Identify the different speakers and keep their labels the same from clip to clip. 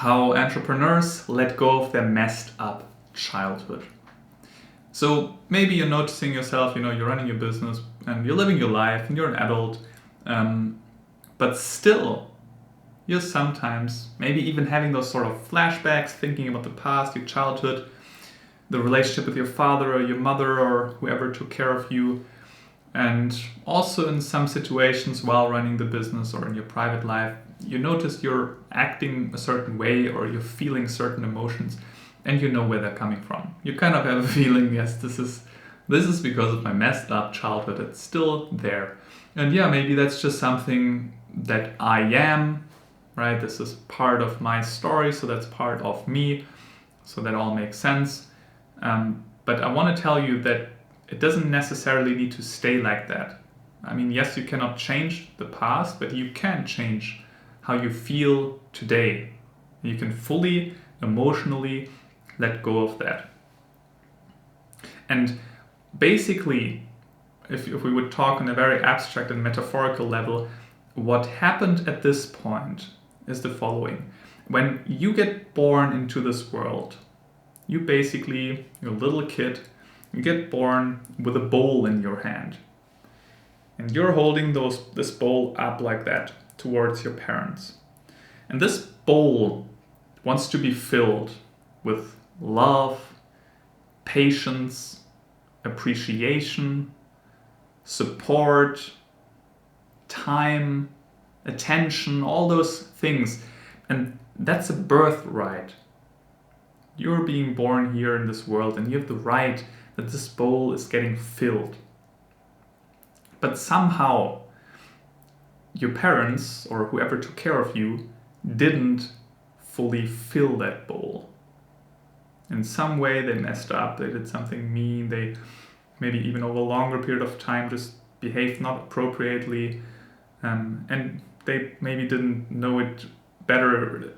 Speaker 1: how entrepreneurs let go of their messed up childhood. So maybe you're noticing yourself, you're running your business and you're living your life and you're an adult, but still you're sometimes maybe even having those sort of flashbacks, thinking about the past, your childhood, the relationship with your father or your mother or whoever took care of you. And also in some situations while running the business or in your private life, you notice you're acting a certain way or you're feeling certain emotions and you know where they're coming from. You kind of have a feeling, yes, this is because of my messed up childhood. It's still there. And yeah, maybe that's just something that I am, right? This is part of my story, so that's part of me. So that all makes sense. But I want to tell you that it doesn't necessarily need to stay like that. I mean, yes, you cannot change the past, but you can change how you feel today. You can fully, emotionally let go of that. And basically, if we would talk on a very abstract and metaphorical level, what happened at this point is the following. When you get born into this world, you're a little kid, you get born with a bowl in your hand. And you're holding this bowl up like that towards your parents. And this bowl wants to be filled with love, patience, appreciation, support, time, attention, all those things. And that's a birthright. You're being born here in this world and you have the right that this bowl is getting filled. But somehow your parents or whoever took care of you didn't fully fill that bowl. In some way they messed up, they did something mean, they maybe even over a longer period of time just behaved not appropriately, and they maybe didn't know it better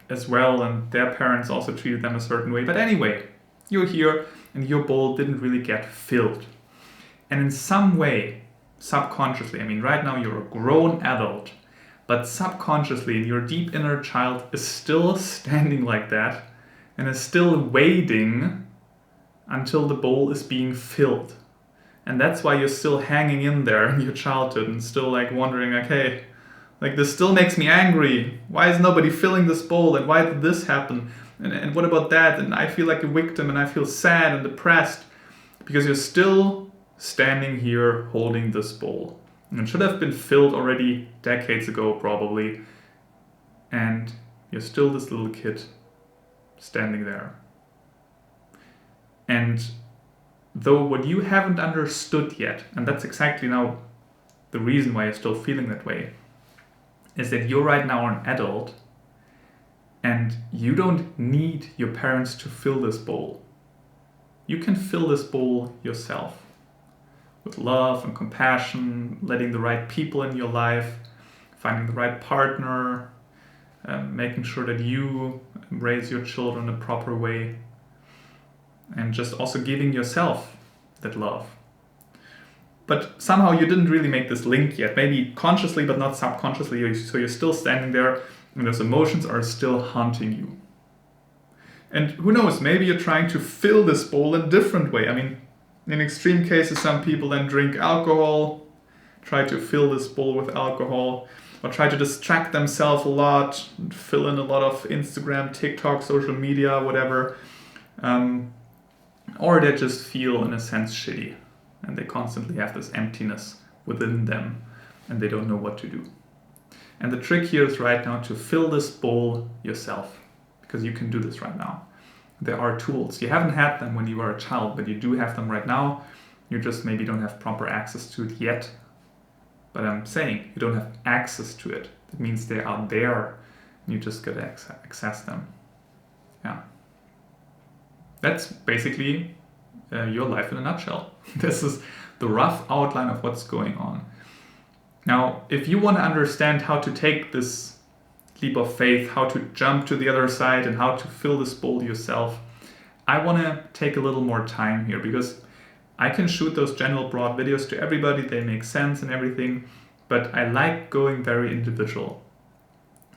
Speaker 1: as well, and their parents also treated them a certain way. But anyway, you're here and your bowl didn't really get filled. And in some way, subconsciously, I mean right now you're a grown adult, but subconsciously your deep inner child is still standing like that and is still waiting until the bowl is being filled. And that's why you're still hanging in there in your childhood and still wondering, hey, this still makes me angry. Why is nobody filling this bowl? And why did this happen? And what about that? And I feel like a victim and I feel sad and depressed because you're still standing here holding this bowl. And it should have been filled already decades ago, probably. And you're still this little kid standing there. And though what you haven't understood yet, and that's exactly now the reason why you're still feeling that way, is that you're right now an adult and you don't need your parents to fill this bowl. You can fill this bowl yourself with love and compassion, letting the right people in your life, finding the right partner, making sure that you raise your children the proper way, and just also giving yourself that love. But somehow you didn't really make this link yet, maybe consciously but not subconsciously, so you're still standing there and those emotions are still haunting you. And who knows, maybe you're trying to fill this bowl in a different way. I mean, in extreme cases, some people then drink alcohol, try to fill this bowl with alcohol, or try to distract themselves a lot, fill in a lot of Instagram, TikTok, social media, whatever. Or they just feel, in a sense, shitty. And they constantly have this emptiness within them and they don't know what to do. And the trick here is right now to fill this bowl yourself, because you can do this right now. There are tools. You haven't had them when you were a child, but you do have them right now. You just maybe don't have proper access to it yet. But I'm saying you don't have access to it. It means they are there and you just gotta access them. Yeah. That's basically your life in a nutshell. This is the rough outline of what's going on. Now, if you want to understand how to take this leap of faith, how to jump to the other side and how to fill this bowl yourself, I want to take a little more time here, because I can shoot those general broad videos to everybody, they make sense and everything, but I like going very individual.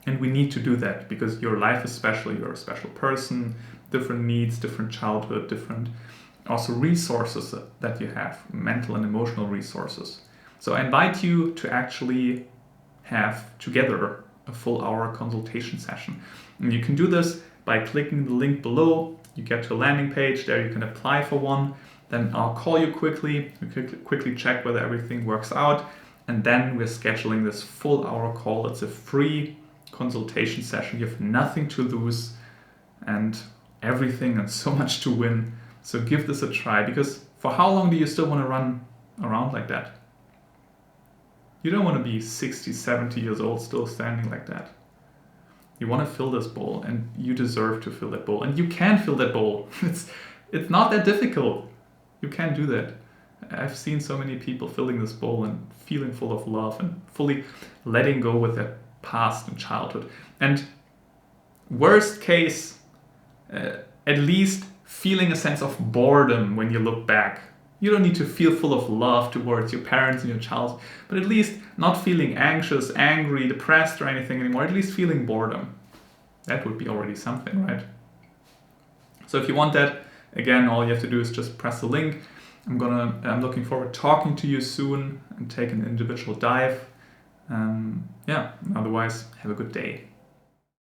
Speaker 1: And we need to do that because your life is special, you're a special person, different needs, different childhood, different also resources that you have, mental and emotional resources. So I invite you to actually have together a full hour consultation session. And you can do this by clicking the link below. You get to a landing page, there you can apply for one. Then I'll call you quickly, quickly check whether everything works out. And then we're scheduling this full hour call. It's a free consultation session. You have nothing to lose and everything and so much to win. So give this a try, because for how long do you still want to run around like that? You don't want to be 60, 70 years old still standing like that. You want to fill this bowl, and you deserve to fill that bowl. And you can fill that bowl. It's not that difficult. You can do that. I've seen so many people filling this bowl and feeling full of love and fully letting go with their past and childhood. And worst case, at least feeling a sense of boredom when you look back. You don't need to feel full of love towards your parents and your child, but at least not feeling anxious, angry, depressed or anything anymore, at least feeling boredom. That would be already something, right? So if you want that, again, all you have to do is just press the link. I'm looking forward to talking to you soon and take an individual dive. Otherwise, have a good day.